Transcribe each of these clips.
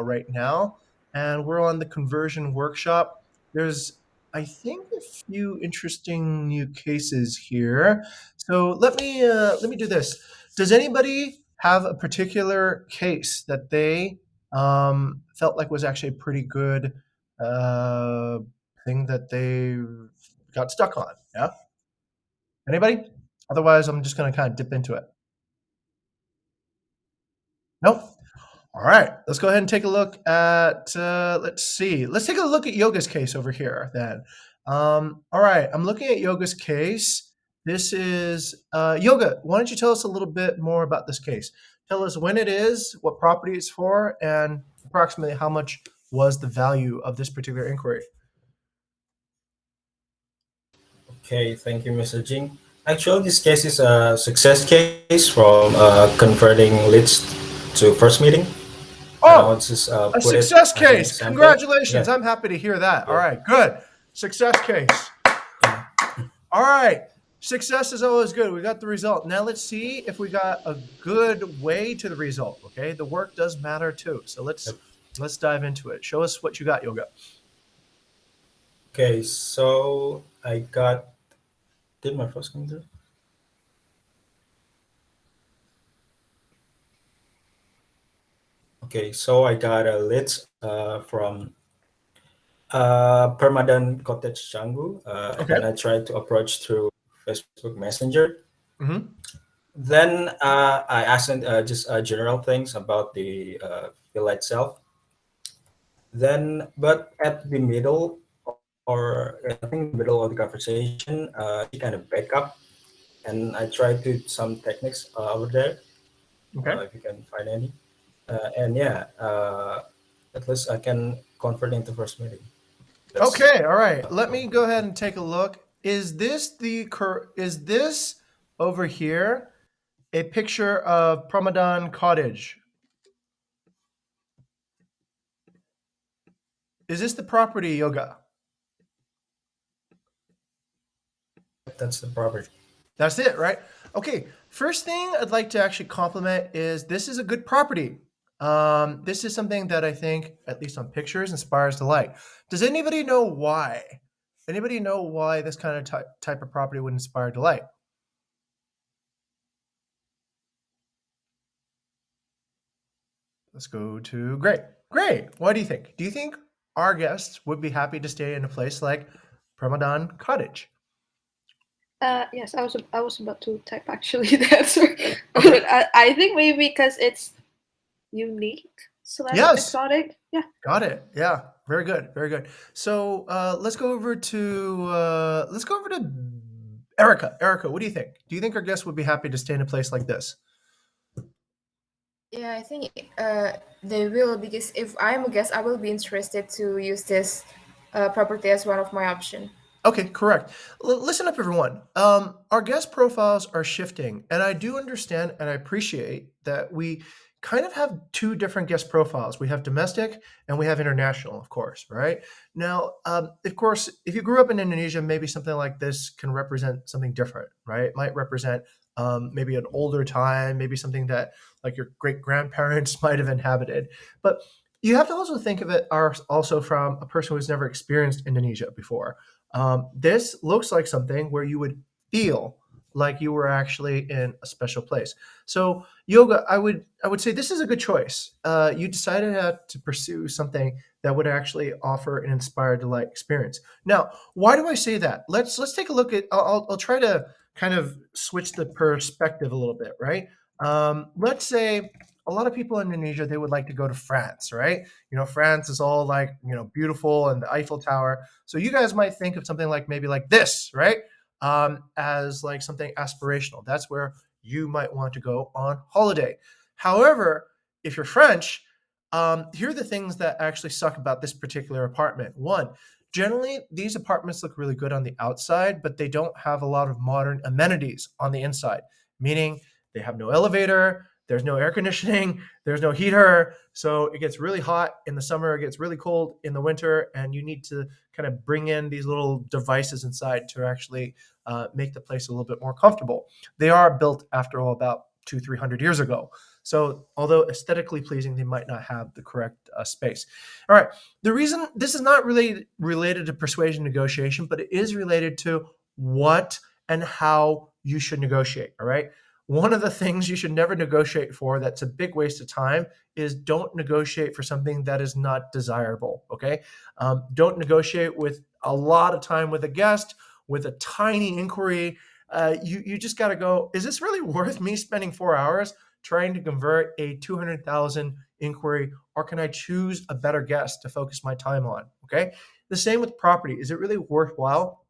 right now, and we're on the conversion workshop. There's, I think, a few interesting new cases here. So let me do this. Does anybody have a particular case that they felt like was actually a pretty good uh, thing that they got stuck on? Yeah. Anybody? Otherwise, I'm just going to kind of dip into it. Nope. All right, let's go ahead and take a look at, let's see. Let's take a look at Yoga's case over here then. All right, I'm looking at Yoga's case. This is, Yoga, why don't you tell us a little bit more about this case? Tell us when it is, what property it's for, and approximately how much was the value of this particular inquiry. Okay, thank you, Mr. Jing. Actually, this case is a success case from converting leads to first meeting. And I Oh, will just a put it success as an case. example. Congratulations. Yeah, I'm happy to hear that. All yeah, right, good. Success case. yeah. All right. Success is always good. We got the result. Now let's see if we got a good way to the result. Okay. The work does matter too. So let's Yep. let's dive into it. Show us what you got, Yoga. Okay, so I got, did my first come through? Okay, so I got a lead from Permadan Cottage Canggu, Okay. and I tried to approach through Facebook Messenger. Mm-hmm. Then I asked them just general things about the villa itself. Then, but at the middle, or I think the middle of the conversation, she kind of back up, and I tried to some techniques over there, Okay. if you can find any. And yeah, at least I can convert into first meeting. That's Okay. All right. Let me go ahead and take a look. Is this over here a picture of Pramadan Cottage? Is this the property, Yoga? that's the property. That's it, right? Okay. First thing I'd like to actually compliment is this is a good property. This is something that I think, at least on pictures, inspires delight. Does anybody know why? Anybody know why this kind of type of property would inspire delight? Let's go to Great. Great. What do you think? Do you think our guests would be happy to stay in a place like Pramadan Cottage? Yes, I was about to type actually the answer. Okay. I think maybe because it's unique slash Yes. exotic. Yeah. Got it. Yeah. Very good. Very good. So let's go over to Erica. Erica, what do you think? Do you think our guests would be happy to stay in a place like this? Yeah, I think they will, because if I'm a guest, I will be interested to use this property as one of my option. Okay, correct. Listen up, everyone. Our guest profiles are shifting, and I do understand and I appreciate that we kind of have two different guest profiles. We have domestic and we have international, of course, right? Now, of course, if you grew up in Indonesia, maybe something like this can represent something different, right? It might represent maybe an older time, maybe something that like your great grandparents might have inhabited. But you have to also think of it also from a person who's never experienced Indonesia before. This looks like something where you would feel like you were actually in a special place. So, Yoga, I would say this is a good choice. You decided to pursue something that would actually offer an inspired delight experience. Now, why do I say that? Let's take a look at. I'll try to kind of switch the perspective a little bit, right? Let's say a lot of people in Indonesia, they would like to go to France, right? France is all like beautiful and the Eiffel Tower. So you guys might think of something like maybe like this, right? As like something aspirational. That's where you might want to go on holiday. However, if you're French, here are the things that actually suck about this particular apartment. One, generally, these apartments look really good on the outside, but they don't have a lot of modern amenities on the inside, meaning they have no elevator, there's no air conditioning, there's no heater. So it gets really hot in the summer, it gets really cold in the winter, and you need to kind of bring in these little devices inside to actually make the place a little bit more comfortable. They are built, after all, about 200-300 years ago. So although aesthetically pleasing, they might not have the correct space. All right. The reason this is not really related to persuasion negotiation, but it is related to what and how you should negotiate. All right. One of the things you should never negotiate for, that's a big waste of time, is don't negotiate for something that is not desirable. Okay. Don't negotiate with a lot of time with a guest, with a tiny inquiry. You just got to go, is this really worth me spending 4 hours trying to convert a 200,000 inquiry, or can I choose a better guest to focus my time on? Okay. The same with property. Is it really worthwhile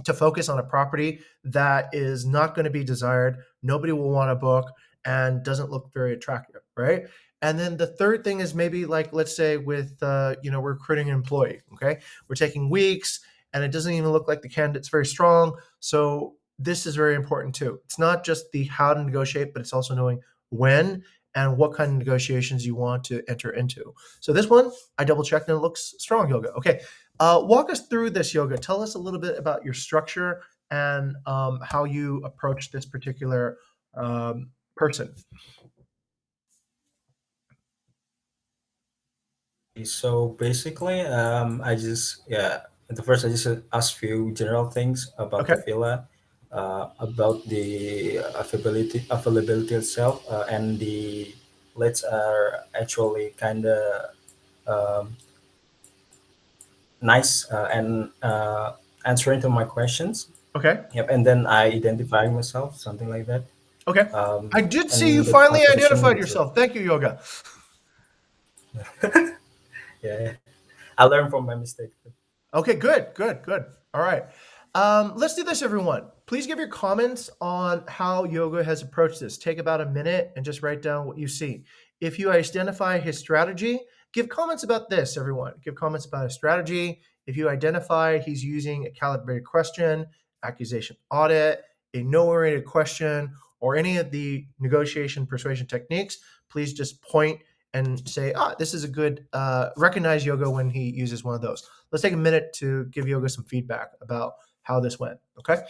to focus on a property that is not going to be desired, nobody will want to book, and doesn't look very attractive, right? And then the third thing is maybe like, let's say with, we're recruiting an employee, okay? We're taking weeks and it doesn't even look like the candidate's very strong. So this is very important too. It's not just the how to negotiate, but it's also knowing when and what kind of negotiations you want to enter into. So this one, I double checked and it looks strong, Yoga. Okay. Walk us through this, Yoga. Tell us a little bit about your structure and how you approach this particular person. So basically, at the first I just ask few general things about Okay. the villa, about the availability itself, and the leads are actually kind of um, nice and answering to my questions. Okay. Yep, and then I identify myself, something like that. Okay. I did see you And the finally conversation identified with yourself. Thank you, Yoga. yeah, I learn from my mistake. Okay, good. All right. Let's do this, everyone. Please give your comments on how Yoga has approached this. Take about a minute and just write down what you see. If you identify his strategy, give comments about this, everyone. Give comments about his strategy. If you identify he's using a calibrated question, accusation audit, a no-oriented question, or any of the negotiation persuasion techniques, please just point and say, this is a good, recognize Yoga when he uses one of those. Let's take a minute to give Yoga some feedback about how this went, okay?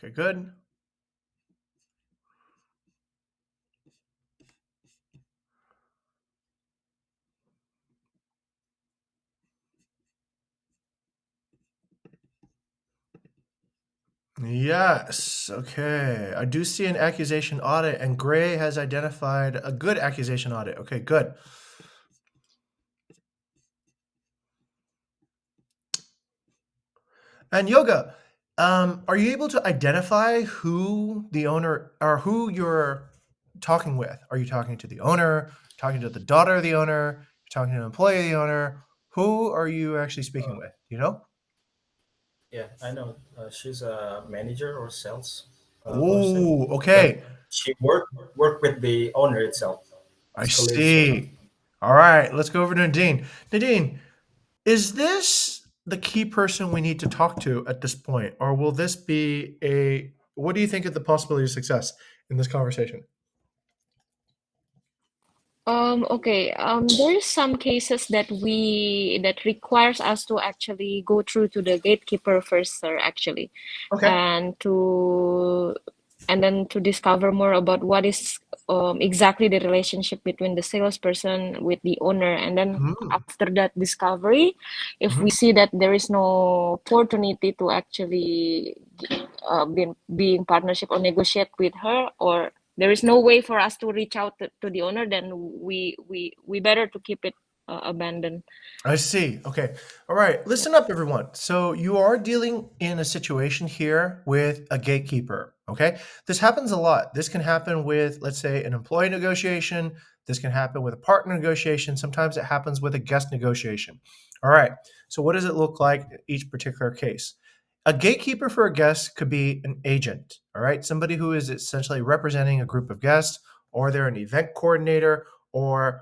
Okay, good. Yes, okay. I do see an accusation audit, and Gray has identified a good accusation audit. Okay, good. And Yoga, are you able to identify who the owner or who you're talking with? Are you talking to the owner, talking to the daughter of the owner, talking to an employee of the owner? Who are you actually speaking with? Do you know? Yeah, I know. She's a manager or sales person, Oh, but okay. she work with the owner itself. I It's colleagues or something. see. All right, let's go over to Nadine. Nadine, is this the key person we need to talk to at this point, or will this be what do you think of the possibility of success in this conversation? Okay. There's some cases that requires us to actually go through to the gatekeeper first, sir, actually, Okay. and then to discover more about what is exactly the relationship between the salesperson with the owner, and then Mm, after that discovery, if we mhm. see that there is no opportunity to actually be in partnership or negotiate with her, or there is no way for us to reach out to the owner, then we better to keep it abandoned. I see. Okay. All right. Listen up, everyone. So you are dealing in a situation here with a gatekeeper. Okay. This happens a lot. This can happen with, let's say, an employee negotiation. This can happen with a partner negotiation. Sometimes it happens with a guest negotiation. All right. So what does it look like in each particular case? A gatekeeper for a guest could be an agent. All right. Somebody who is essentially representing a group of guests, or they're an event coordinator, or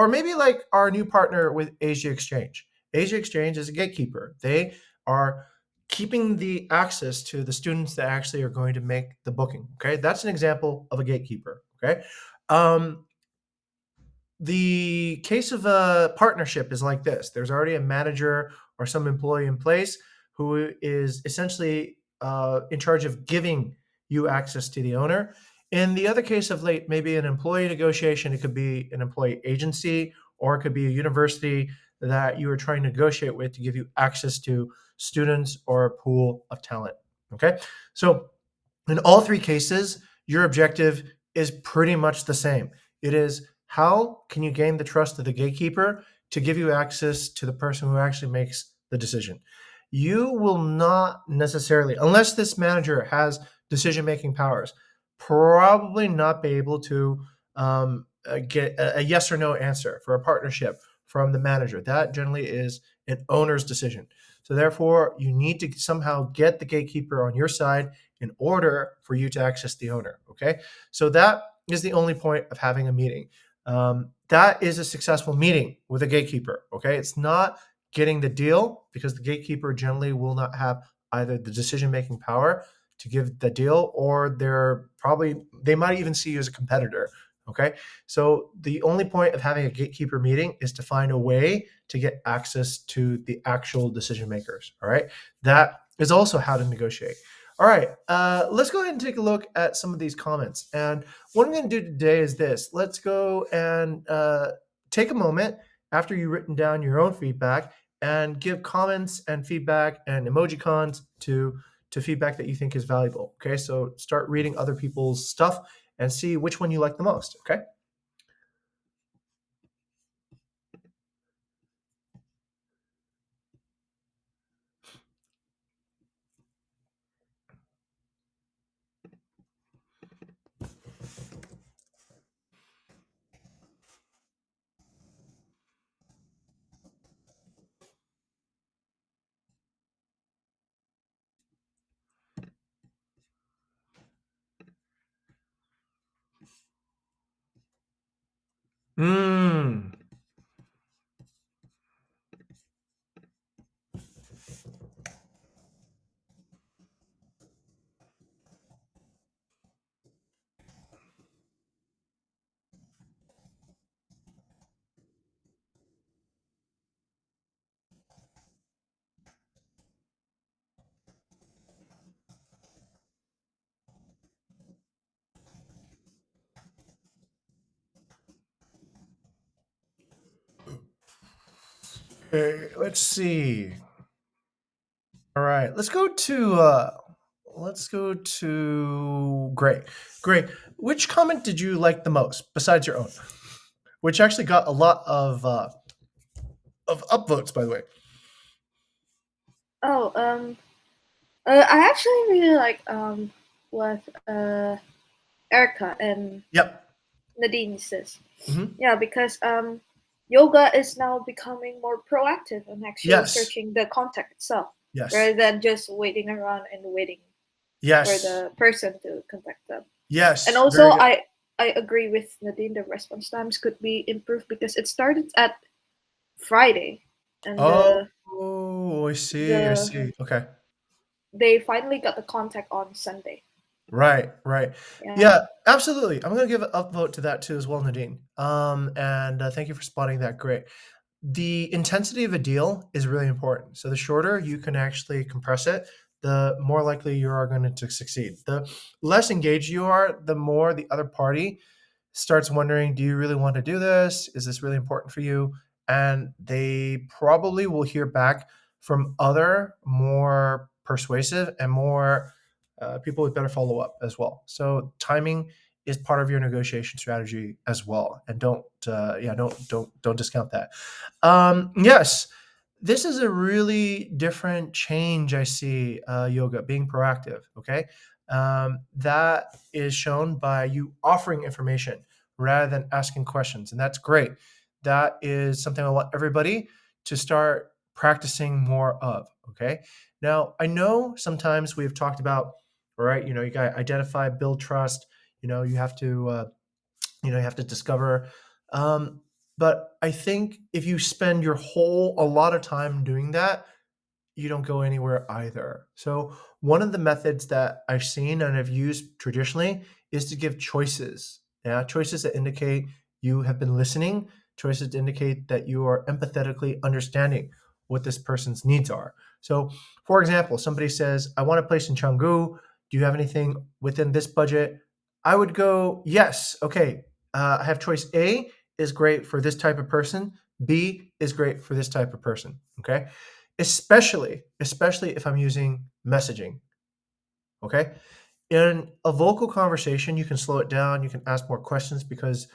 maybe like our new partner with Asia Exchange. Asia Exchange is a gatekeeper. They are keeping the access to the students that actually are going to make the booking. Okay, that's an example of a gatekeeper. Okay, um, the case of a partnership is like this: there's already a manager or some employee in place who is essentially in charge of giving you access to the owner. In the other case of late, maybe an employee negotiation, it could be an employee agency, or it could be a university that you are trying to negotiate with to give you access to students or a pool of talent. Okay, so in all three cases, your objective is pretty much the same. It is, how can you gain the trust of the gatekeeper to give you access to the person who actually makes the decision? You will not necessarily, unless this manager has decision making powers, probably not be able to get a yes or no answer for a partnership from the manager. That generally is an owner's decision. So, therefore, you need to somehow get the gatekeeper on your side in order for you to access the owner. Okay. So that is the only point of having a meeting. That is a successful meeting with a gatekeeper. Okay. It's not getting the deal, because the gatekeeper generally will not have either the decision making power to give the deal, or they might even see you as a competitor. Okay. So the only point of having a gatekeeper meeting is to find a way to get access to the actual decision makers. All right. That is also how to negotiate. All right, let's go ahead and take a look at some of these comments. And what I'm going to do today is this. Let's go and take a moment after you've written down your own feedback and give comments and feedback and emojicons to feedback that you think is valuable. Okay, so start reading other people's stuff and see which one you like the most. Okay. Mm. Okay, let's see. All right, let's go to Gray. Gray, which comment did you like the most besides your own? Which actually got a lot of upvotes, by the way. Oh, I actually really like what Erica and Yep. Nadine says. Hmm. Yeah, because yoga is now becoming more proactive and actually Yes. searching the contact itself Yes. rather than just waiting around and waiting for Yes. the person to contact them. Yes. And also, Very good. I agree with Nadine. The response times could be improved because it started at Friday, and Oh, I see. I the see. Okay. they finally got the contact on Sunday. Right, right. Yeah. Yeah, absolutely. I'm gonna give an upvote to that too as well, Nadine. And thank you for spotting that. Great. The intensity of a deal is really important. So the shorter you can actually compress it, the more likely you are going to succeed. The less engaged you are, the more the other party starts wondering, do you really want to do this? Is this really important for you? And they probably will hear back from other more persuasive and more people with better follow up as well. So timing is part of your negotiation strategy as well, and don't discount that. Yes, this is a really different change I see, yoga, being proactive, okay? That is shown by you offering information rather than asking questions, and that's great. That is something I want everybody to start practicing more of, okay? Now, I know sometimes we've talked about, all right, you got to identify, build trust, you have to, you have to discover. But I think if you spend a lot of time doing that, you don't go anywhere either. So one of the methods that I've seen and I've used traditionally is to give choices. Yeah, choices that indicate you have been listening, choices that indicate that you are empathetically understanding what this person's needs are. So, for example, somebody says, "I want a place in Canggu. Do you have anything within this budget?" I would go, "Yes. Okay. I have choice A is great for this type of person. B is great for this type of person." Okay, especially if I'm using messaging. Okay, in a vocal conversation, you can slow it down. You can ask more questions because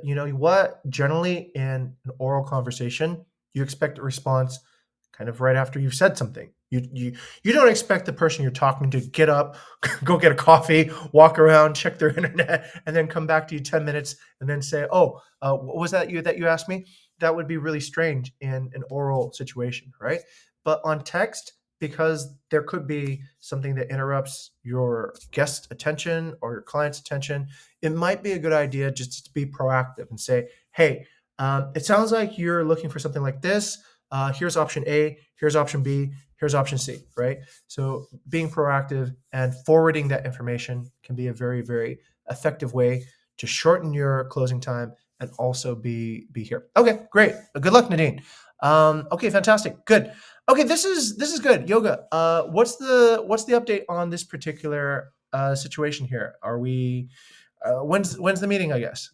you know what? Generally, in an oral conversation, you expect a response kind of right after you've said something. You don't expect the person you're talking to get up, go get a coffee, walk around, check their internet, and then come back to you 10 minutes and then say, "Oh, what was that you asked me?" That would be really strange in an oral situation, right? But on text, because there could be something that interrupts your guest's attention or your client's attention, it might be a good idea just to be proactive and say, "Hey, it sounds like you're looking for something like this. Here's option A, here's option B, here's option C," right? So being proactive and forwarding that information can be a very, very effective way to shorten your closing time and also be here. Okay, great. Good luck, Nadine. Okay, fantastic. Good. Okay, this is good. Yoga. What's the update on this particular situation here? Are we when's the meeting, I guess?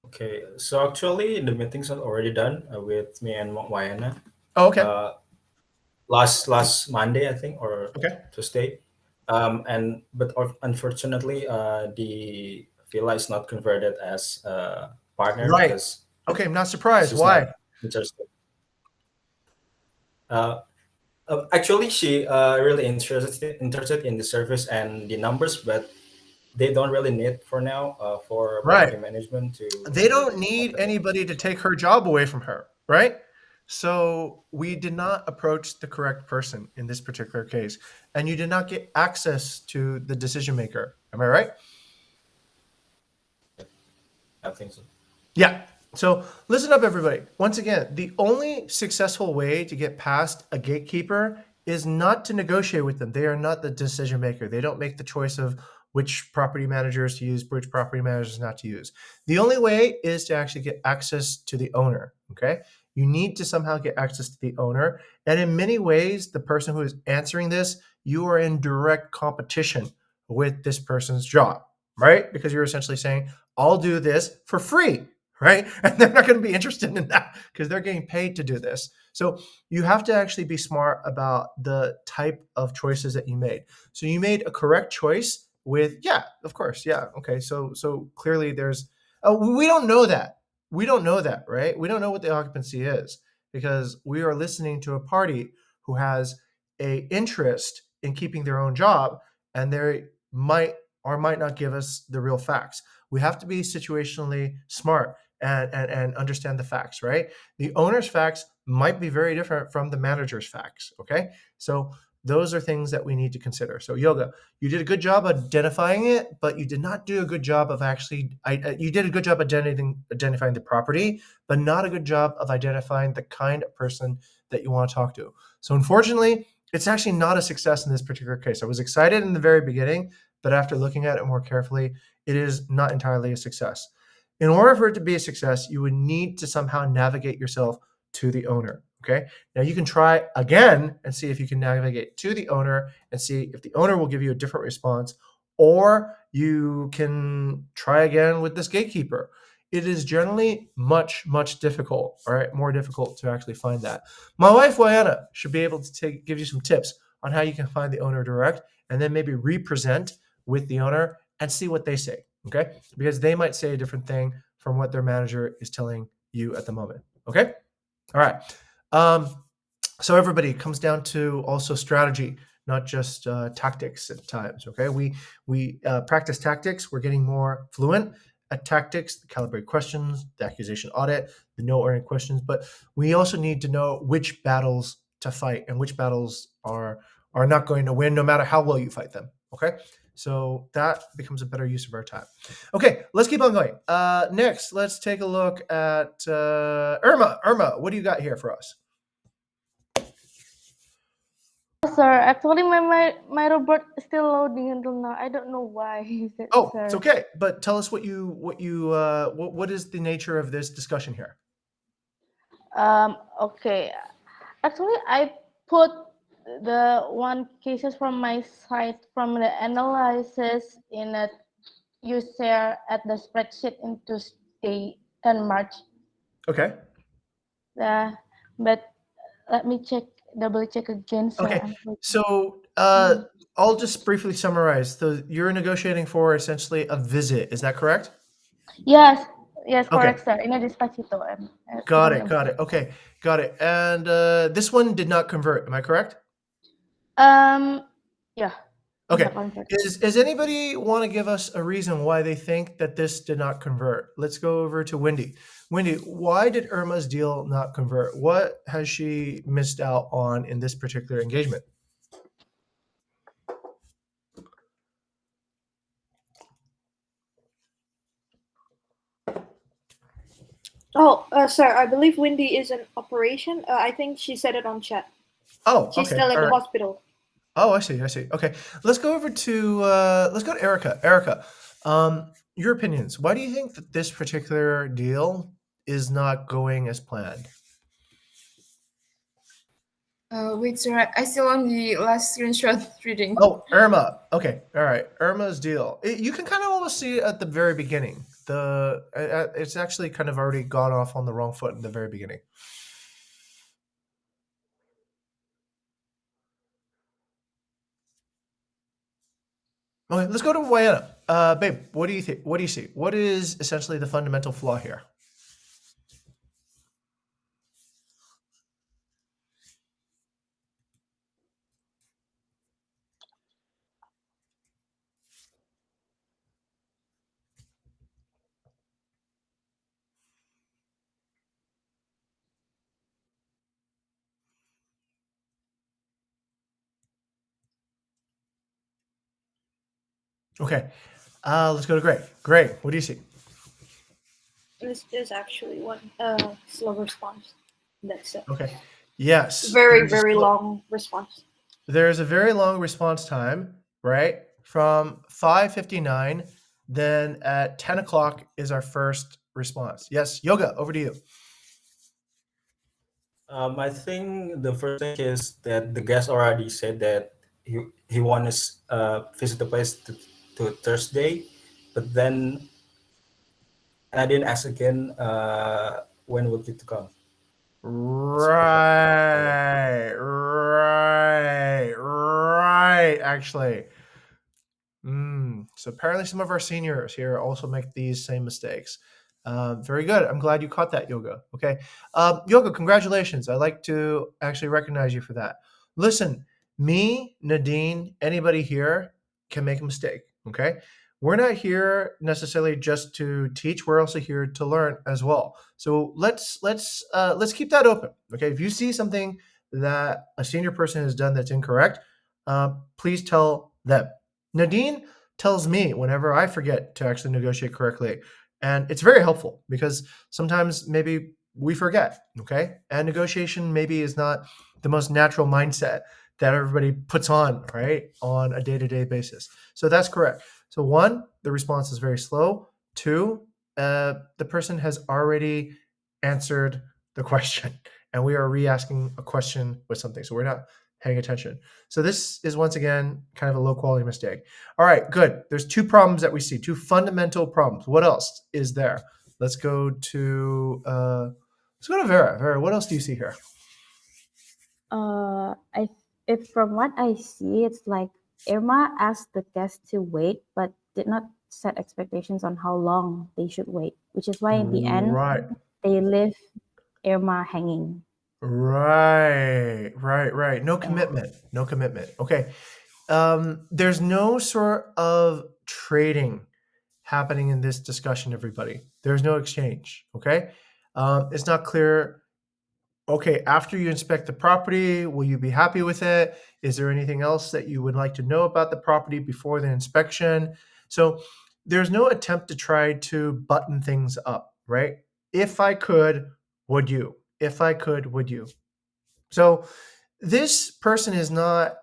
Okay, so actually the meetings are already done with me and Wayana. Oh, okay. Uh, last Monday, I think, or Okay. Tuesday. Unfortunately, the villa is not converted as a partner Right. because Okay, I'm not surprised. she's Why? not interested. Uh, Actually, she really interested in the service and the numbers, but they don't really need for now for Right. property management to They convert don't it need open it. anybody to take her job away from her, right? So we did not approach the correct person in this particular case, and you did not get access to the decision maker. Am I right? I think so. Yeah. So listen up, everybody. Once again, the only successful way to get past a gatekeeper is not to negotiate with them. They are not the decision maker. They don't make the choice of which property managers to use, which property managers not to use. The only way is to actually get access to the owner. Okay. You need to somehow get access to the owner. And in many ways, the person who is answering this, you are in direct competition with this person's job, right? Because you're essentially saying, "I'll do this for free," right? And they're not going to be interested in that because they're getting paid to do this. So you have to actually be smart about the type of choices that you made. So you made a correct choice with, yeah, of course, yeah, okay. So clearly there's, we don't know that. We don't know that, right? We don't know what the occupancy is because we are listening to a party who has a interest in keeping their own job, and they might or might not give us the real facts. We have to be situationally smart and understand the facts, right? The owner's facts might be very different from the manager's facts, okay? So those are things that we need to consider. So Yoga, you did a good job identifying it, but you did not do a good job of actually, you did a good job identifying the property, but not a good job of identifying the kind of person that you want to talk to. So unfortunately, it's actually not a success in this particular case. I was excited in the very beginning, but after looking at it more carefully, it is not entirely a success. In order for it to be a success, you would need to somehow navigate yourself to the owner. Okay. Now you can try again and see if you can navigate to the owner and see if the owner will give you a different response, or you can try again with this gatekeeper. It is generally much, much difficult, all right, more difficult to actually find that. My wife, Wayana, should be able to give you some tips on how you can find the owner direct and then maybe represent with the owner and see what they say, okay? Because they might say a different thing from what their manager is telling you at the moment, okay? All right. So everybody, it comes down to also strategy, not just tactics at times, okay? We practice tactics. We're getting more fluent at tactics, the calibrate questions, the accusation audit, the no-oriented questions, but we also need to know which battles to fight and which battles are not going to win no matter how well you fight them, okay? So that becomes a better use of our time. Okay, let's keep on going. Next, let's take a look at Irma. Irma, what do you got here for us? Sir, actually my robot is still loading until now. I don't know why. Oh, Sir. it's okay. But tell us what is the nature of this discussion here? Okay. Actually, I put the one cases from my side from the analysis in a you share at the spreadsheet in Tuesday and March. Okay. But let me double check again. Sir. Okay. So I'll just briefly summarize. So you're negotiating for essentially a visit. Is that correct? Yes, Okay. correct, sir. In a despacito. Got it. Okay, got it. And this one did not convert. Am I correct? Yeah. Okay. Is anybody want to give us a reason why they think that this did not convert? Let's go over to Wendy. Wendy, why did Irma's deal not convert? What has she missed out on in this particular engagement? Oh, sir, I believe Wendy is in operation. I think she said it on chat. Oh, She's okay. still in All the right. hospital. Oh, I see. Okay, let's go over to Erica. Erica, your opinions. Why do you think that this particular deal is not going as planned? Wait, sir, I still on the last screenshot reading. Oh, Irma. Okay, all right. Irma's deal. You can kind of almost see it at the very beginning. It's actually kind of already gone off on the wrong foot in the very beginning. Okay, let's go to Wayana. Babe, what do you think? What do you see? What is essentially the fundamental flaw here? Okay, let's go to Gray. Gray, what do you see? This is actually one slow response. That's it. Okay. Yes. Very long response. There's a very long response time, right? From 5:59, then at 10 o'clock is our first response. Yes, Yoga, over to you. I think the first thing is that the guest already said that he wants to visit the place to Thursday, but then I didn't ask again when would it come. Right. Actually. So apparently some of our seniors here also make these same mistakes. Very good. I'm glad you caught that, Yoga. Okay. Yoga, congratulations. I'd like to actually recognize you for that. Listen, me, Nadine, anybody here can make a mistake. Okay. We're not here necessarily just to teach. We're also here to learn as well. So let's keep that open. Okay. If you see something that a senior person has done that's incorrect, please tell them. Nadine tells me whenever I forget to actually negotiate correctly. And it's very helpful because sometimes maybe we forget, okay? And negotiation maybe is not the most natural mindset that everybody puts on, right, on a day-to-day basis. So that's correct. So 1, the response is very slow. 2, the person has already answered the question, and we are re-asking a question with something. So we're not paying attention. So this is, once again, kind of a low-quality mistake. All right, good. There's 2 problems that we see, 2 fundamental problems. What else is there? Let's go to Vera. Vera, what else do you see here? If from what I see, it's like Irma asked the guests to wait, but did not set expectations on how long they should wait, which is why in the end Right. they left Irma hanging. Right. No commitment. Okay. There's no sort of trading happening in this discussion, everybody. There's no exchange. Okay. It's not clear. Okay, after you inspect the property, will you be happy with it? Is there anything else that you would like to know about the property before the inspection? So there's no attempt to try to button things up, right? If I could, would you? If I could, would you? So this person is not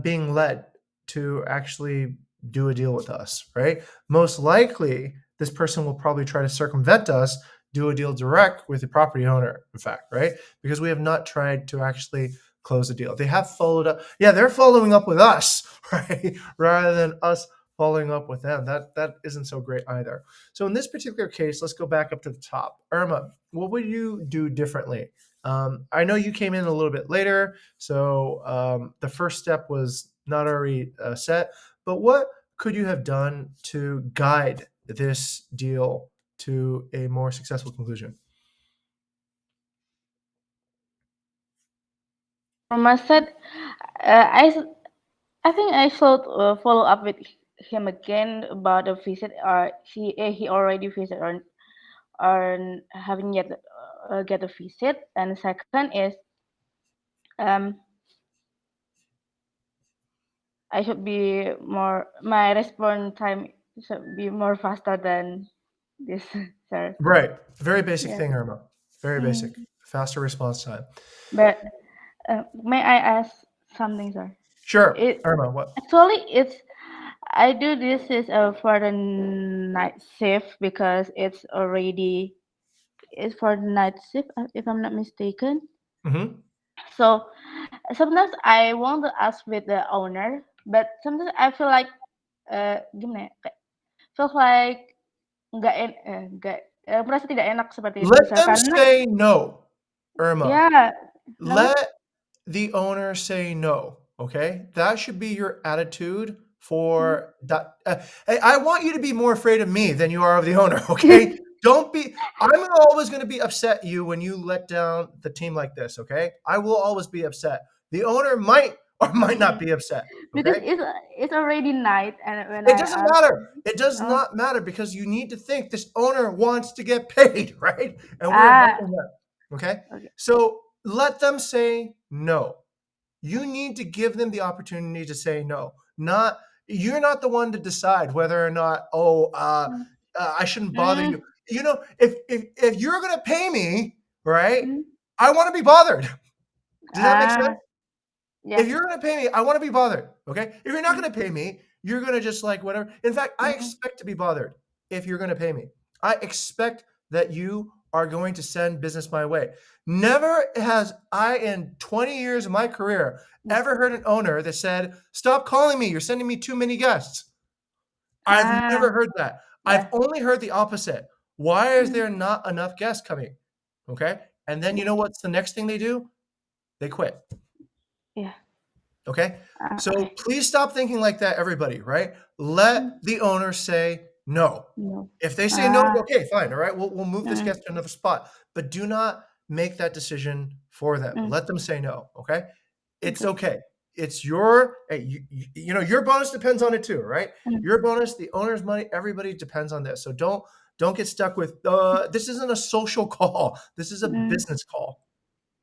being led to actually do a deal with us, right? Most likely, this person will probably try to circumvent us, do a deal direct with the property owner, in fact, right? Because we have not tried to actually close a deal. They have followed up. Yeah, they're following up with us, right? Rather than us following up with them. That isn't so great either. So in this particular case, let's go back up to the top. Irma, what would you do differently? I know you came in a little bit later, so the first step was not already set, but what could you have done to guide this deal to a more successful conclusion? From my side, I think I should follow up with him again about the visit, or he already visited or haven't yet get a visit. And second is I should be more, my response time should be more faster than this, sir. Right. Very basic Yeah. thing, Irma. Very basic. Faster response time. But may I ask something, sir? Sure. Irma, what? Actually, I do this is for the night shift because it's for the night shift, if I'm not mistaken. Mm-hmm. So sometimes I want to ask with the owner, but sometimes I feel like gimana ya, feels like merasa tidak enak seperti itu, Let sir. them Karena say no, Irma. ya, kenapa? Let the owner say no. Okay, that should be your attitude for that. I want you to be more afraid of me than you are of the owner. Okay, don't be. I'm always going to be upset you when you let down the team like this. Okay, I will always be upset. The owner might or might not be upset. Because Okay, it's already night, and when it I doesn't ask, matter. It does not matter because you need to think this owner wants to get paid, right? And we're helping them. Okay, so let them say no. You need to give them the opportunity to say no. You're not the one to decide whether or not, I shouldn't bother you. You know, if you're gonna pay me, right, I want to be bothered. Does that make sense? yeah. If you're gonna pay me, I want to be bothered. Okay. If you're not gonna pay me, you're gonna just like whatever. In fact, I expect to be bothered if you're gonna pay me. I expect that you are going to send business my way. Never has I, in 20 years of my career, ever heard an owner that said, "Stop calling me. You're sending me too many guests." I've never heard that. I've only heard the opposite. Why is there not enough guests coming? Okay. And then you know what's the next thing they do? They quit. Yeah. Okay. So please stop thinking like that, everybody, right? Let the owner say no. If they say no, okay, fine. All right. We'll move this guest to another spot, but do not make that decision for them. Let them say no. Okay. It's okay. It's your, you know, your bonus depends on it too, right? Your bonus, the owner's money, everybody depends on this. So don't get stuck with, this isn't a social call. This is a business call.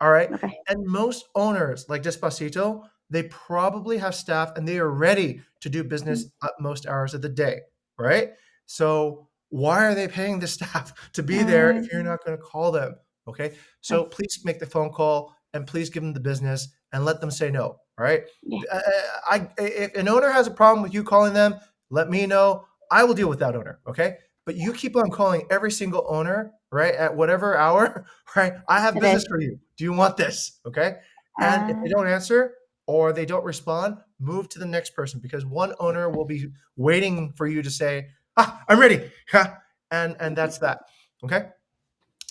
All right. And most owners like Despacito, they probably have staff and they are ready to do business at most hours of the day, right? So why are they paying the staff to be there if you're not going to call them? Okay. So please make the phone call and please give them the business and let them say no. All right. Yeah. If an owner has a problem with you calling them, let me know. I will deal with that owner. Okay. But you keep on calling every single owner, right, at whatever hour, right? I have business for you. Do you want this? Okay. And if they don't answer or they don't respond, move to the next person, because one owner will be waiting for you to say, I'm ready. And that's that. Okay.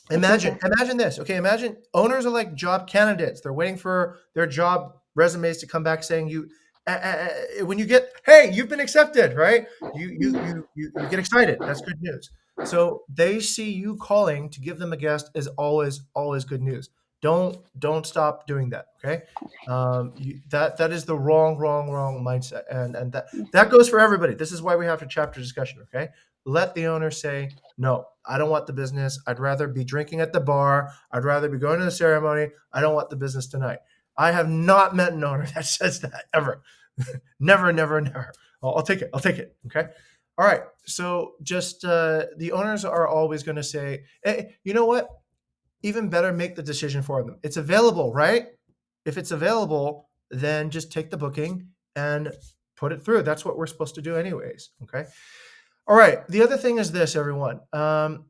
Imagine this. Okay, imagine owners are like job candidates. They're waiting for their job resumes to come back saying when you get, hey, you've been accepted, right? You get excited. That's good news. So they see you calling to give them a guest is always good news. Don't stop doing that. Okay, that is the wrong mindset, and that goes for everybody. This is why we have a chapter discussion. Okay, let the owner say, no, I don't want the business. I'd rather be drinking at the bar. I'd rather be going to the ceremony. I don't want the business tonight. I have not met an owner that says that ever. Never. I'll take it. Okay. All right. So just the owners are always going to say, hey, you know what? Even better, make the decision for them. It's available, right? If it's available, then just take the booking and put it through. That's what we're supposed to do anyways. Okay. All right. The other thing is this, everyone.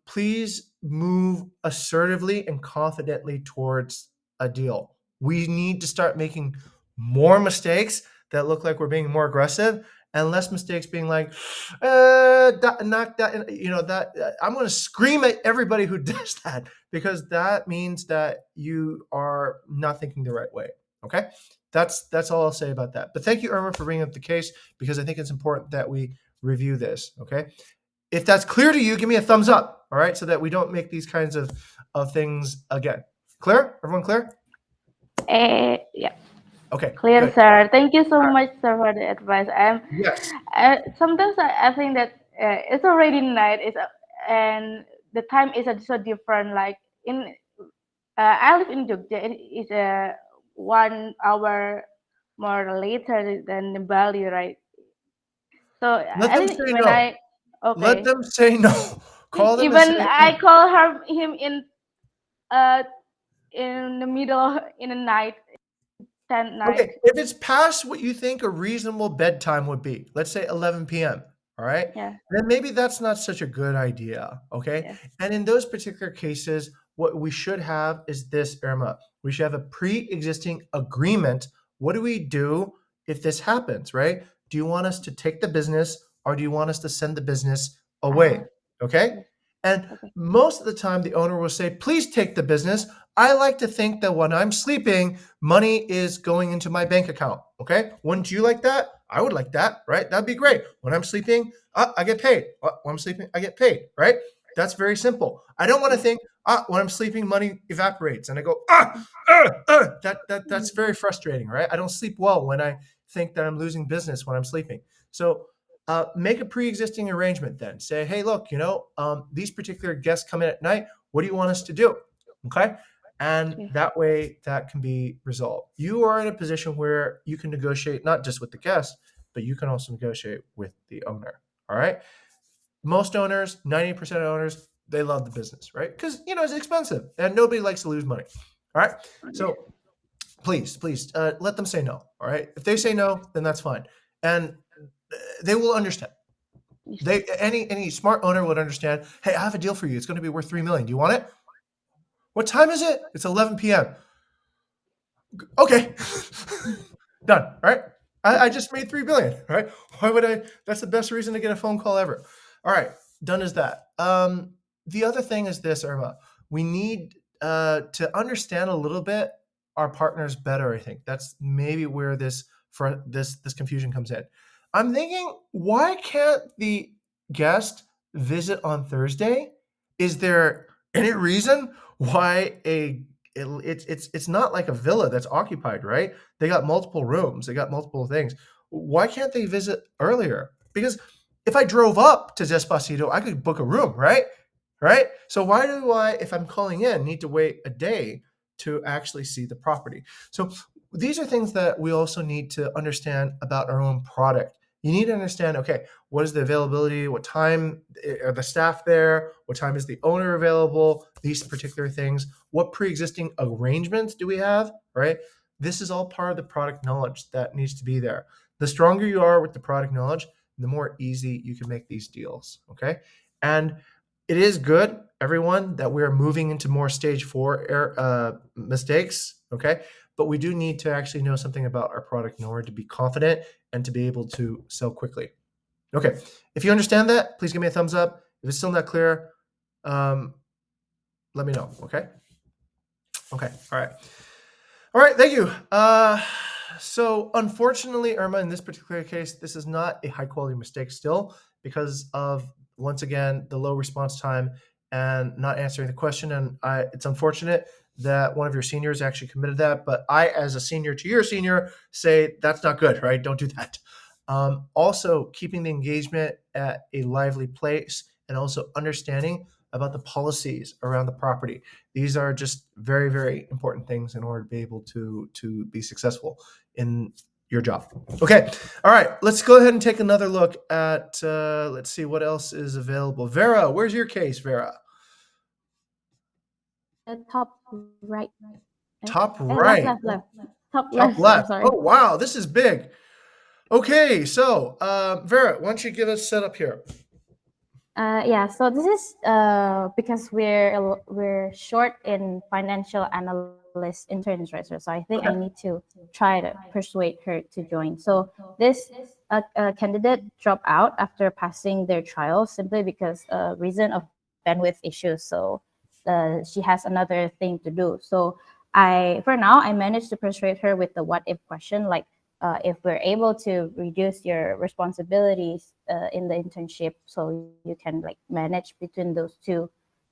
Please move assertively and confidently towards a deal. We need to start making more mistakes that look like we're being more aggressive, and less mistakes being like, knock that. I'm going to scream at everybody who does that, because that means that you are not thinking the right way. Okay. That's all I'll say about that. But thank you, Irma, for bringing up the case, because I think it's important that we review this. Okay. If that's clear to you, give me a thumbs up. All right. So that we don't make these kinds of things again. Clear? Everyone clear? Yeah. Okay. Clear, good. sir. Thank you so much, sir, for the advice. Yes. Sometimes I think that it's already night. And the time is so different. Like I live in Jogja. It is 1 hour more later than Bali, right? So Let I them think say when no. Let okay, them say no. Call them and even say I no. call him in the middle in the night, 10 night. Okay, if it's past what you think a reasonable bedtime would be, let's say 11 p.m., all right, Yeah. then maybe that's not such a good idea, okay? Yeah. And in those particular cases, what we should have is this, Irma. We should have a pre-existing agreement. What do we do if this happens, right? Do you want us to take the business, or do you want us to send the business away, okay? Yes. And Okay. most of the time, the owner will say, please take the business. I like to think that when I'm sleeping, money is going into my bank account. Okay. Wouldn't you like that? I would like that, right? That'd be great. When I'm sleeping, I get paid. When I'm sleeping, I get paid, right? That's very simple. I don't want to think, when I'm sleeping, money evaporates and I go, that's very frustrating, right? I don't sleep well when I think that I'm losing business when I'm sleeping. So make a pre-existing arrangement then. Say, hey, look, these particular guests come in at night. What do you want us to do? Okay. And Okay. that way that can be resolved. You are in a position where you can negotiate not just with the guest, but you can also negotiate with the owner. All right. Most owners, 90% of owners, they love the business, right? Because, it's expensive and nobody likes to lose money. All right. So please, let them say no. All right. If they say no, then that's fine. And they will understand. Any smart owner would understand. Hey, I have a deal for you. It's going to be worth $3 million. Do you want it? What time is it? It's 11 p.m. Okay, done. All right. I just made $3 billion. Right? Why would I? That's the best reason to get a phone call ever. All right, done is that. The other thing is this, Irma. We need to understand a little bit our partners better. I think that's maybe where this confusion comes in. I'm thinking, why can't the guest visit on Thursday? Is there any reason why it's not like a villa that's occupied, right? They got multiple rooms, they got multiple things. Why can't they visit earlier? Because if I drove up to Despacito, I could book a room, right? Right? So why do I, if I'm calling in, need to wait a day to actually see the property? So these are things that we also need to understand about our own product. You need to understand, okay, what is the availability? What time are the staff there? What time is the owner available? These particular things. What pre-existing arrangements do we have, right? This is all part of the product knowledge that needs to be there. The stronger you are with the product knowledge, the more easy you can make these deals. Okay. And it is good, everyone, that we're moving into more stage 4 mistakes. Okay. But we do need to actually know something about our product in order to be confident and to be able to sell quickly. Okay. If you understand that, please give me a thumbs up. If it's still not clear, let me know. Okay. Okay. All right. All right. Thank you. So unfortunately, Irma, in this particular case, this is not a high quality mistake still because of, once again, the low response time and not answering the question. And it's unfortunate that one of your seniors actually committed that. But I, as a senior to your senior, say that's not good, right? Don't do that. Also, keeping the engagement at a lively place and also understanding about the policies around the property. These are just very, very important things in order to be able to be successful in your job. Okay. All right. Let's go ahead and take another look at, let's see what else is available. Vera, where's your case, Vera? The top right. Top Left, right. left. Top Top left. I'm left. sorry. Oh, wow. This is big. Okay. So, Vera, why don't you give us set up here? Yeah, so this is because we're short in financial analyst interns, right? So I think I need to try to persuade her to join. So this candidate dropped out after passing their trial simply because reason of bandwidth issues. So she has another thing to do. So for now I managed to persuade her with the what if question, like if we're able to reduce your responsibilities in the internship so you can like manage between those two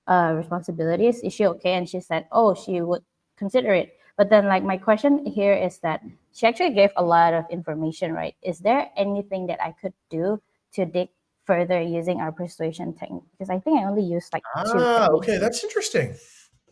responsibilities, is she okay? And she said, oh, she would consider it. But then like my question here is that she actually gave a lot of information, right? Is there anything that I could do to dig further using our persuasion technique? Because I think I only used like two techniques. Okay. That's interesting.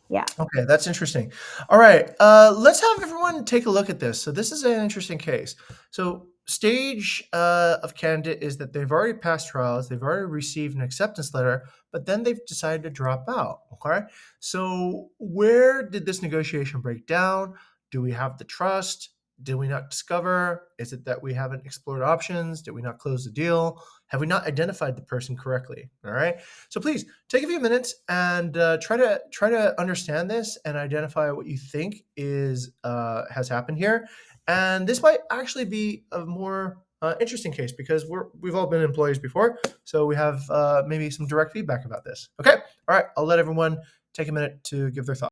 Yeah. Okay, that's interesting. All right, let's have everyone take a look at this. So this is an interesting case. So stage of candidate is that they've already passed trials, they've already received an acceptance letter, but then they've decided to drop out. Okay, so where did this negotiation break down? Do we have the trust? Did we not discover? Is it that we haven't explored options? Did we not close the deal? Have we not identified the person correctly? All right. So please take a few minutes and try to understand this and identify what you think is has happened here. And this might actually be a more interesting case because we've all been employees before, so we have maybe some direct feedback about this. Okay. All right. I'll let everyone take a minute to give their thoughts.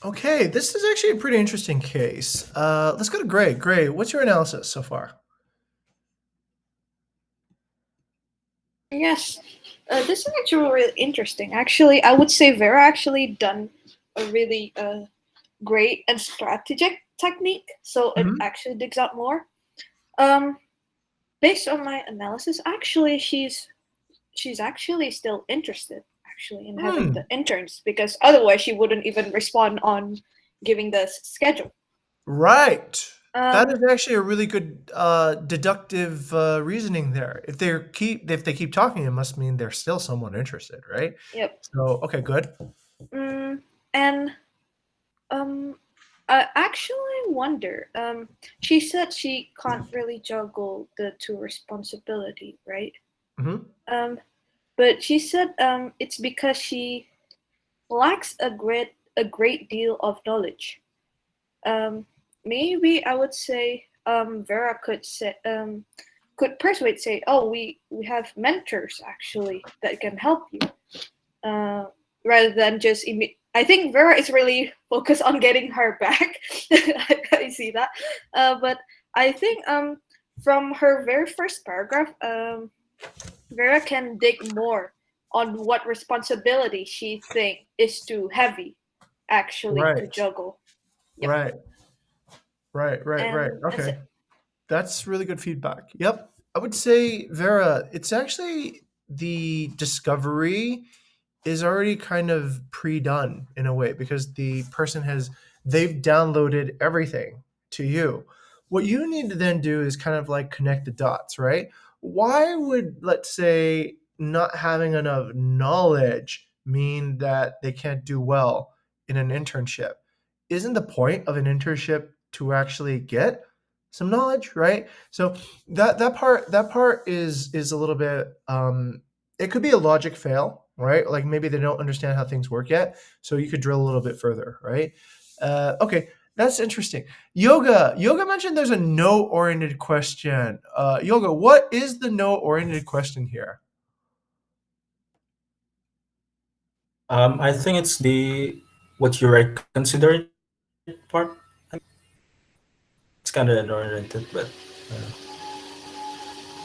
Okay, this is actually a pretty interesting case. Let's go to Gray. Gray, what's your analysis so far? Yes, this is actually really interesting. Actually, I would say Vera actually done a really great and strategic technique, so it Mhm. actually digs out more. Um, Based on my analysis, actually, she's actually still interested actually in having Hmm. the interns because otherwise she wouldn't even respond on giving the schedule. Right. That Um, is actually a really good deductive reasoning there. If they keep talking, it must mean they're still somewhat interested, right? yep. So okay, good. And um, I actually wonder. She said she can't really juggle the two responsibility, right? Hmm. Um, but she said it's because she lacks a great deal of knowledge. Um, Maybe I would say Vera could persuade say, oh, we have mentors actually that can help you, uh, rather than just I think Vera is really focused on getting her back. I see that, but I think from her very first paragraph, Vera can dig more on what responsibility she think is too heavy actually to Right. juggle. Yep, Right. Right. and that's Okay. it. That's really good feedback. Yep. I would say, Vera, it's actually the discovery is already kind of pre-done in a way because the person they've downloaded everything to you. What you need to then do is kind of like connect the dots, right? Why would, let's say, not having enough knowledge mean that they can't do well in an internship? Isn't the point of an internship to actually get some knowledge, right? So that part is a little bit it could be a logic fail, right? Like maybe they don't understand how things work yet. So you could drill a little bit further, right? Okay, that's interesting. Yoga mentioned there's a no-oriented question. Yoga, what is the no-oriented question here? I think it's the what you are considering part. It's kind of oriented, but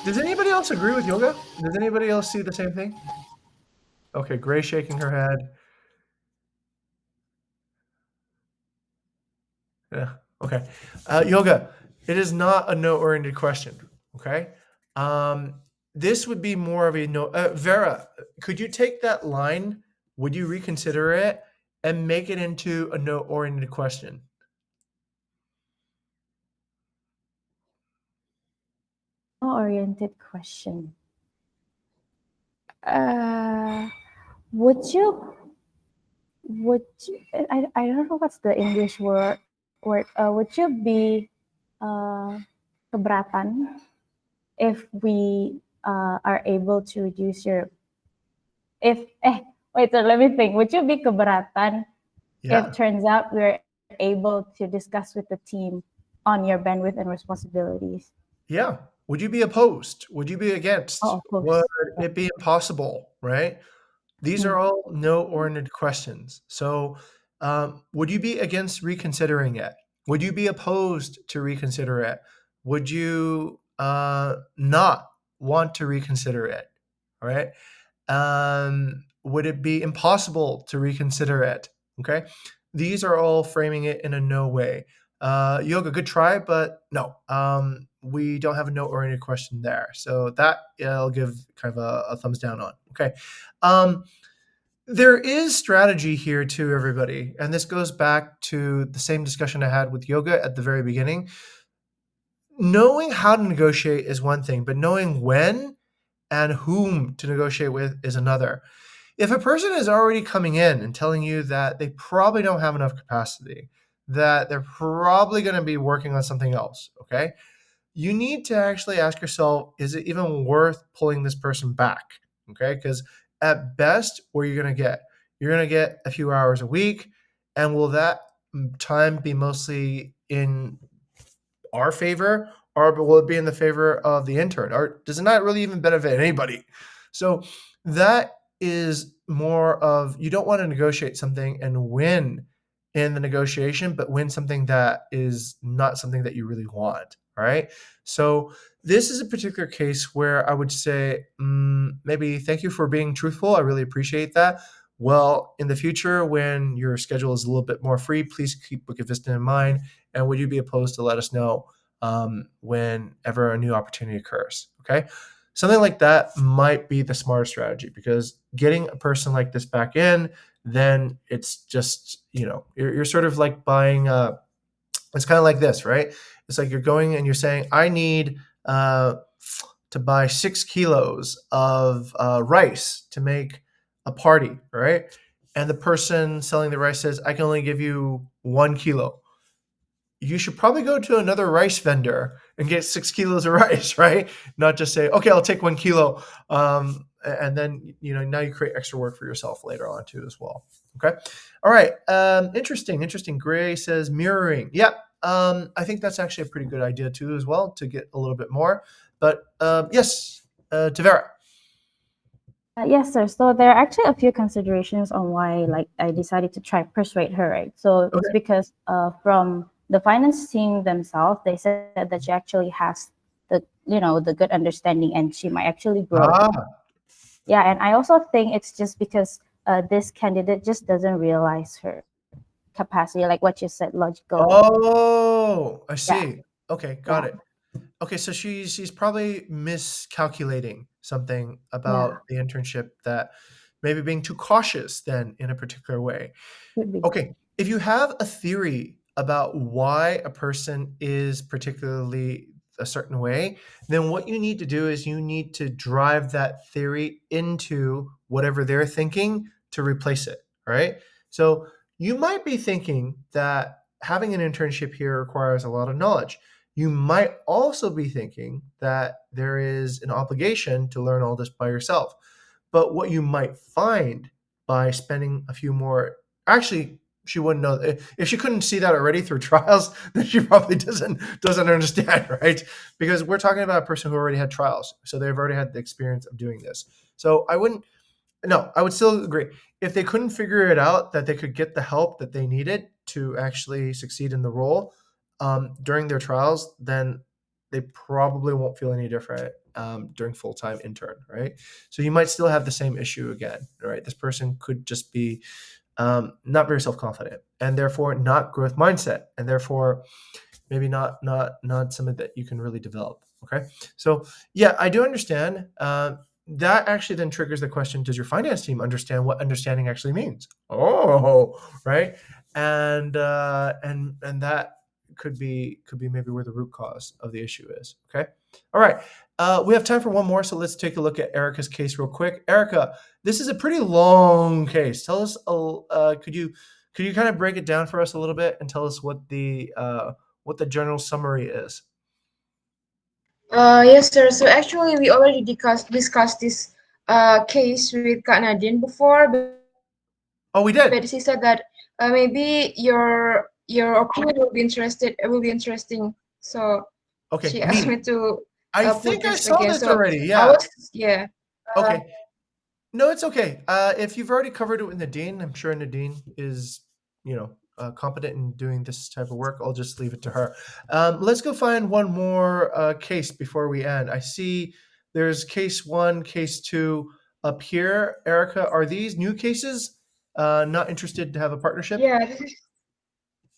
Does anybody else agree with Yoga? Does anybody else see the same thing? Okay, Gray shaking her head. Yeah. Okay. Yoga, it is not a no-oriented question. Okay. Um, this would be more of a no. Vera, could you take that line? Would you reconsider it and make it into a no-oriented question? Oriented question. Uh, I don't know what's the English word. Would you be uh, keberatan if we are able to reduce your if wait, so let me think. Would you be keberatan if Yeah. turns out we're able to discuss with the team on your bandwidth and responsibilities? Yeah. Would you be opposed? Would you be against? Oh, of course. Would Yeah. it be impossible? Right. These are Mm. all no-oriented questions. So, would you be against reconsidering it? Would you be opposed to reconsider it? Would you not want to reconsider it? All right. Would it be impossible to reconsider it? Okay. These are all framing it in a no way. Yoga, good try, but no. We don't have a no-oriented question there. So that I'll give kind of a thumbs down on. Okay. Um, there is strategy here too, everybody. And this goes back to the same discussion I had with yoga at the very beginning. Knowing how to negotiate is one thing, but knowing when and whom to negotiate with is another. If a person is already coming in and telling you that they probably don't have enough capacity, that they're probably going to be working on something else, okay? You need to actually ask yourself, is it even worth pulling this person back? Okay. Because at best, what are you going to get? You're going to get a few hours a week. And will that time be mostly in our favor or will it be in the favor of the intern? Or does it not really even benefit anybody? So that is more of you don't want to negotiate something and win in the negotiation, but win something that is not something that you really want. All right. So this is a particular case where I would say, maybe thank you for being truthful. I really appreciate that. Well, in the future, when your schedule is a little bit more free, please keep Bukit Vista in mind. And would you be opposed to let us know whenever a new opportunity occurs? Okay. Something like that might be the smarter strategy, because getting a person like this back in, then it's just, you're sort of like buying it's kind of like this, right? It's like you're going and you're saying, I need to buy 6 kilos of rice to make a party, right? And the person selling the rice says, I can only give you 1 kilo. You should probably go to another rice vendor and get 6 kilos of rice, right? Not just say, okay, I'll take 1 kilo. And then, now you create extra work for yourself later on too as well. Okay. All right. Interesting. Gray says mirroring. Yep. I think that's actually a pretty good idea too as well, to get a little bit more. But yes, Tavera. Yes, sir. So there are actually a few considerations on why, like, I decided to try persuade her, right? So it's Okay. because from the finance team themselves, they said that she actually has the good understanding, and she might actually grow. Yeah, and I also think it's just because this candidate just doesn't realize her capacity, like what you said, logical. Oh, I see. Yeah. Okay, got Yeah. it. Okay, so she's probably miscalculating something Yeah. about the internship, that maybe being too cautious then in a particular way. Could be. Okay, if you have a theory about why a person is particularly a certain way, then what you need to do is you need to drive that theory into whatever they're thinking to replace it, right? So you might be thinking that having an internship here requires a lot of knowledge. You might also be thinking that there is an obligation to learn all this by yourself. But what you might find by spending a few more, actually, she wouldn't know. If she couldn't see that already through trials, then she probably doesn't understand, right? Because we're talking about a person who already had trials, so they've already had the experience of doing this. So I wouldn't. No, I would still agree. If they couldn't figure it out, that they could get the help that they needed to actually succeed in the role during their trials, then they probably won't feel any different during full-time intern, right? So you might still have the same issue again, right? This person could just be not very self-confident, and therefore not growth mindset, and therefore maybe not something that you can really develop. Okay, so yeah, I do understand. That actually then triggers the question: does your finance team understand what understanding actually means? Oh, right, and that could be maybe where the root cause of the issue is. Okay, all right. We have time for one more, so let's take a look at Erica's case real quick. Erica, this is a pretty long case. Tell us, could you kind of break it down for us a little bit and tell us what the general summary is? Yes, sir. So actually, we already discussed this case with Kak Nadine before, but she said that Oh, we did. maybe your opinion will be interesting. So Okay, she asked me to I put think I this saw again. this So already. I Yeah. was yeah. Okay. No, it's okay. If you've already covered it with Nadine, I'm sure Nadine is, competent in doing this type of work. I'll just leave it to her. Let's go find one more case before we end. I see there's case 1, case 2 up here. Erica, are these new cases? Not interested to have a partnership?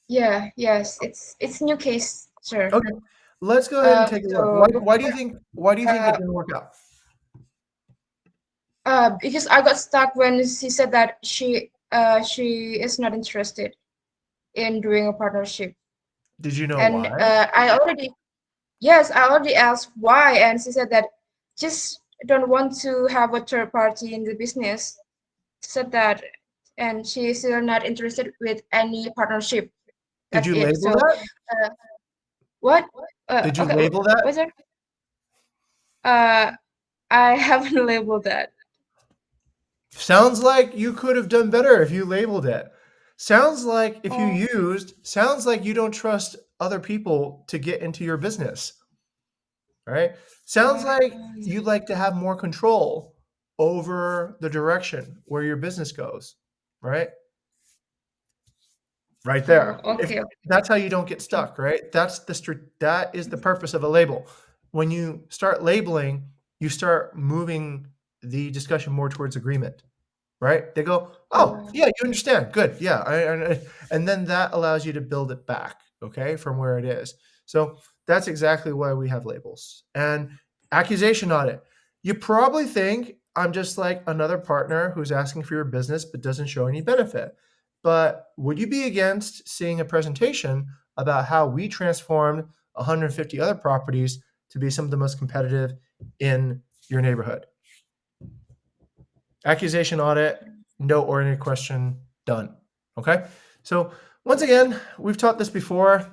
Yes, it's new case, sir. Okay. Let's go ahead and take a look. So Why do you think it didn't work out? because I got stuck when she said that she is not interested in doing a partnership, Did you know and why? I already asked why, and she said that just don't want to have a third party in the business. Said that, and she is still not interested with any partnership. Did That's you it. label So that? what? Did you Okay, label that? what's that? I haven't labeled that. Sounds like you could have done better if you labeled it. Sounds like if you sounds like you don't trust other people to get into your business, right? Sounds like you'd like to have more control over the direction where your business goes, right? right there. Okay. That's how you don't get stuck, right? That is the purpose of a label. When you start labeling, you start moving the discussion more towards agreement, right? They go, oh, yeah, you understand. Good. Yeah. And then that allows you to build it back, okay, from where it is. So that's exactly why we have labels. And accusation audit. You probably think I'm just like another partner who's asking for your business but doesn't show any benefit. But would you be against seeing a presentation about how we transformed 150 other properties to be some of the most competitive in your neighborhood? Accusation audit, no oriented question, done. Okay. So once again, we've taught this before.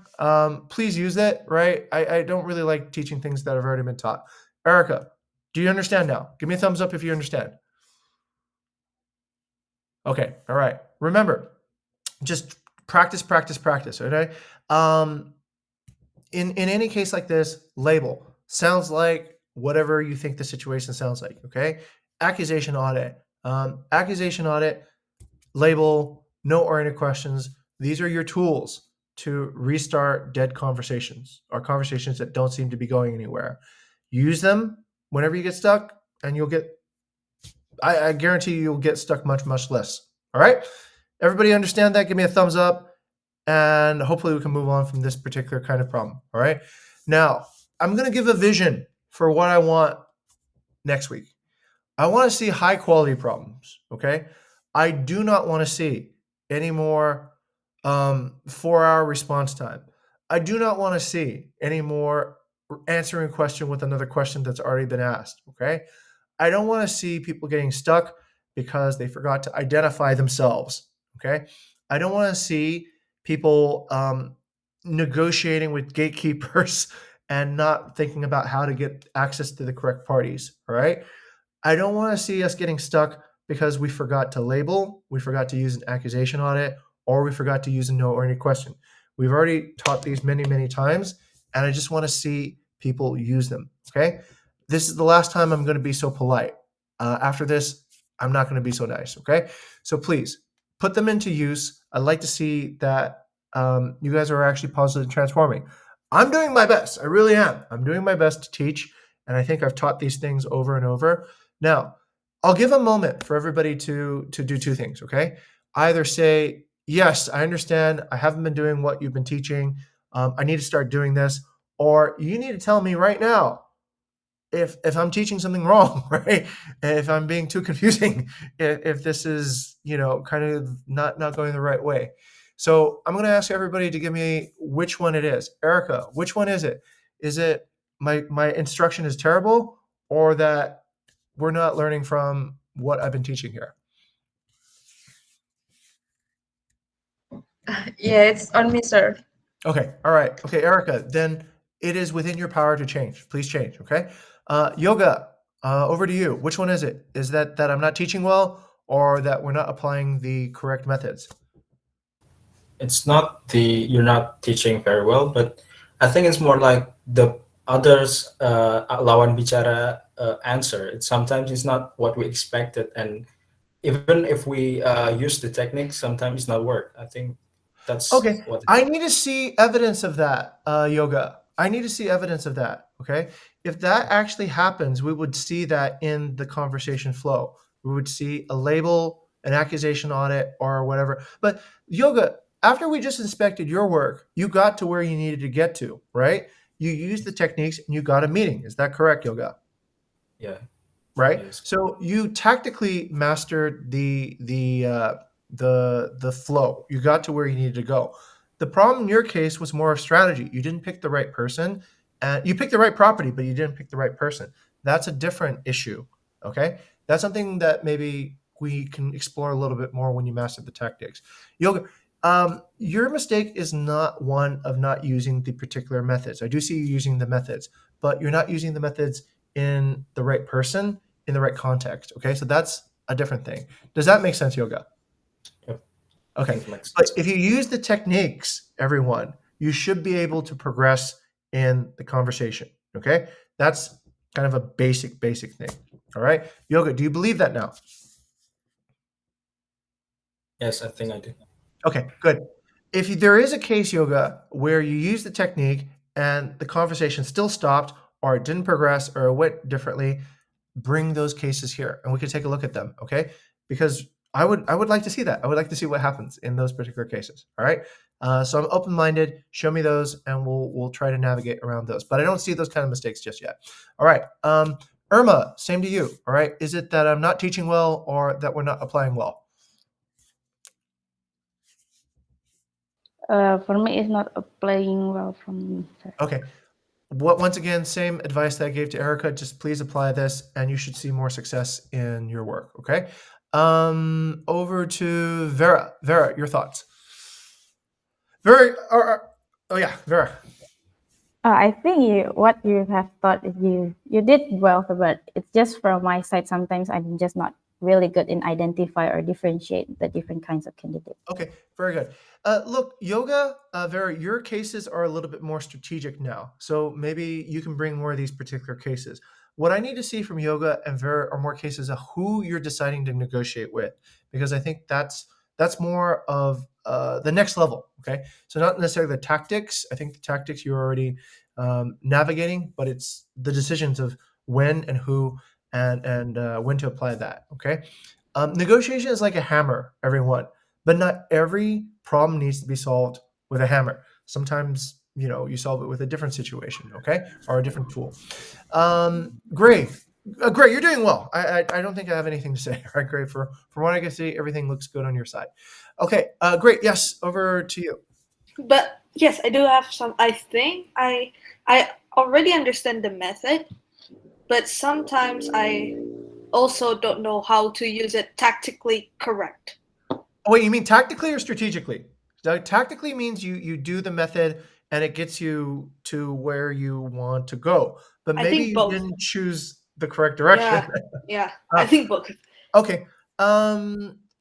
Please use it, right? I don't really like teaching things that have already been taught. Erica, do you understand now? Give me a thumbs up if you understand. Okay. All right. Remember, just practice, practice, practice. Okay. In any case like this, label sounds like whatever you think the situation sounds like. Okay. Accusation audit. Accusation audit, label, no oriented questions. These are your tools to restart dead conversations or conversations that don't seem to be going anywhere. Use them whenever you get stuck, and you'll get, I guarantee you'll get stuck much, much less. All right. Everybody understand that? Give me a thumbs up, and hopefully we can move on from this particular kind of problem. All right. Now, I'm going to give a vision for what I want next week. I want to see high quality problems. Okay. I do not want to see any more 4-hour response time. I do not want to see any more answering a question with another question that's already been asked. Okay. I don't want to see people getting stuck because they forgot to identify themselves. Okay. I don't want to see people negotiating with gatekeepers and not thinking about how to get access to the correct parties. All right. I don't want to see us getting stuck because we forgot to label, we forgot to use an accusation audit, or we forgot to use a no or any question. We've already taught these many, many times, and I just want to see people use them. Okay. This is the last time I'm going to be so polite. After this, I'm not going to be so nice. Okay. So please put them into use. I'd like to see that you guys are actually positively transforming. I'm doing my best. I really am. I'm doing my best to teach. And I think I've taught these things over and over. Now, I'll give a moment for everybody to do two things, okay? Either say, yes, I understand. I haven't been doing what you've been teaching. I need to start doing this. Or you need to tell me right now if I'm teaching something wrong, right? If I'm being too confusing, if this is, kind of not going the right way. So I'm going to ask everybody to give me which one it is. Erica, which one is it? Is it my instruction is terrible, or that we're not learning from what I've been teaching here? Yeah, it's on me, sir. Okay. All right. Okay, Erica, then it is within your power to change. Please change. Okay. Yoga, over to you. Which one is it? Is that I'm not teaching well, or that we're not applying the correct methods? It's not you're not teaching very well, but I think it's more like the others lawan bicara answer. Sometimes it's not what we expected, and even if we use the technique, sometimes it's not work. I think that's Okay. what. I need to see evidence of that, Yoga. I need to see evidence of that. Okay. If that actually happens, we would see that in the conversation flow. We would see a label, an accusation audit, or whatever. But Yoga, after we just inspected your work, you got to where you needed to get to, right? You used the techniques and you got a meeting. Is that correct, Yoga? Yeah. Right. Yes. So you tactically mastered the flow. You got to where you needed to go. The problem in your case was more of strategy. You didn't pick the right person, and you picked the right property, but you didn't pick the right person. That's a different issue. Okay, that's something that maybe we can explore a little bit more when you master the tactics. Yoga, your mistake is not one of not using the particular methods. I do see you using the methods, but you're not using the methods in the right person, in the right context. Okay, so that's a different thing. Does that make sense, Yoga? Yep. Okay, It makes but sense. if you use the techniques, everyone, you should be able to progress in the conversation. Okay, that's kind of a basic thing. All right, Yoga, do you believe that now? Yes, I think I do. Okay, good. if there is a case, Yoga, where you use the technique and the conversation still stopped or it didn't progress or it went differently, bring those cases here and we can take a look at them, okay? Because I would like to see that. I would like to see what happens in those particular cases. All right. So I'm open-minded. Show me those, and we'll try to navigate around those. But I don't see those kind of mistakes just yet. All right. Irma, same to you. All right. Is it that I'm not teaching well, or that we're not applying well? For me, it's not playing well from me, sir. Okay. Once again, same advice that I gave to Erica. Just please apply this, and you should see more success in your work. Okay. Over to Vera. Vera, your thoughts. Vera. Oh yeah, Vera. I think what you have thought is you did well, but it's just from my side. Sometimes I'm just not really good in identify or differentiate the different kinds of candidates. Okay, very good. Look, Yoga, Vera, your cases are a little bit more strategic now. So maybe you can bring more of these particular cases. What I need to see from Yoga and Vera are more cases of who you're deciding to negotiate with, because I think that's more of the next level. Okay, so not necessarily the tactics. I think the tactics you're already navigating, but it's the decisions of when and who and when to apply that. Okay, negotiation is like a hammer, everyone, but not every problem needs to be solved with a hammer. Sometimes you solve it with a different situation, okay, or a different tool. Great. Great, you're doing well. I don't think I have anything to say. All right, great. From what I can see, everything looks good on your side. Okay, great. Yes, over to you. But yes, I do have some. I think I already understand the method, but sometimes I also don't know how to use it tactically correct. Oh, wait, you mean tactically or strategically? Tactically means you do the method and it gets you to where you want to go, but I maybe think you both. didn't choose the correct direction. Yeah, I think both. Okay.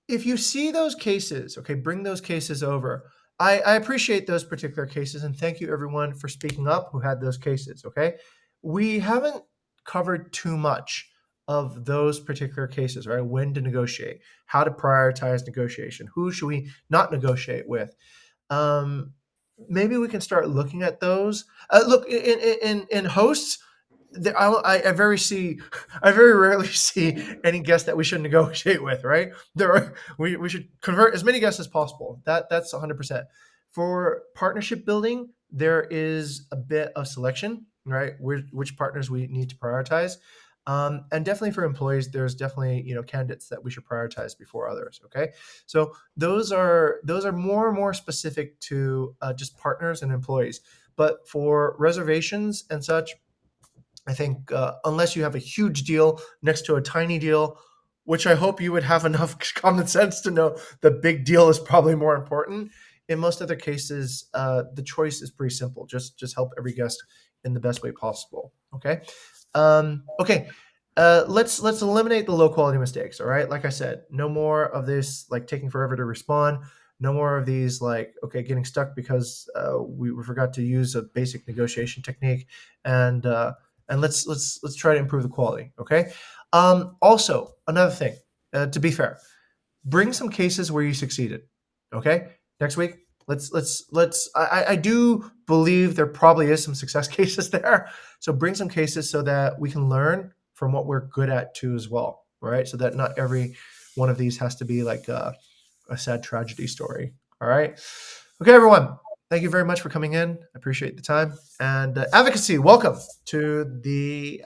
If you see those cases, okay, bring those cases over. I appreciate those particular cases, and thank you everyone for speaking up who had those cases. Okay, we haven't covered too much of those particular cases, right? When to negotiate, how to prioritize negotiation, who should we not negotiate with. Maybe we can start looking at those. Look, in hosts, I very rarely see any guest that we should negotiate with, right? We should convert as many guests as possible. That's 100%. For partnership building, there is a bit of selection, right? Which partners we need to prioritize. And definitely for employees, there's definitely candidates that we should prioritize before others. Okay, so those are more and more specific to just partners and employees. But for reservations and such, I think unless you have a huge deal next to a tiny deal, which I hope you would have enough common sense to know the big deal is probably more important. In most other cases, the choice is pretty simple. Just help every guest in the best way possible. Okay. Okay. Let's eliminate the low quality mistakes. All right. Like I said, no more of this like taking forever to respond. No more of these like getting stuck because we forgot to use a basic negotiation technique, and let's try to improve the quality. Okay. Also, another thing, to be fair, bring some cases where you succeeded. Okay. Next week, let's. I do believe there probably is some success cases there. So bring some cases so that we can learn from what we're good at too as well. Right. So that not every one of these has to be like a sad tragedy story. All right. Okay, everyone. Thank you very much for coming in. I appreciate the time and advocacy. Welcome to the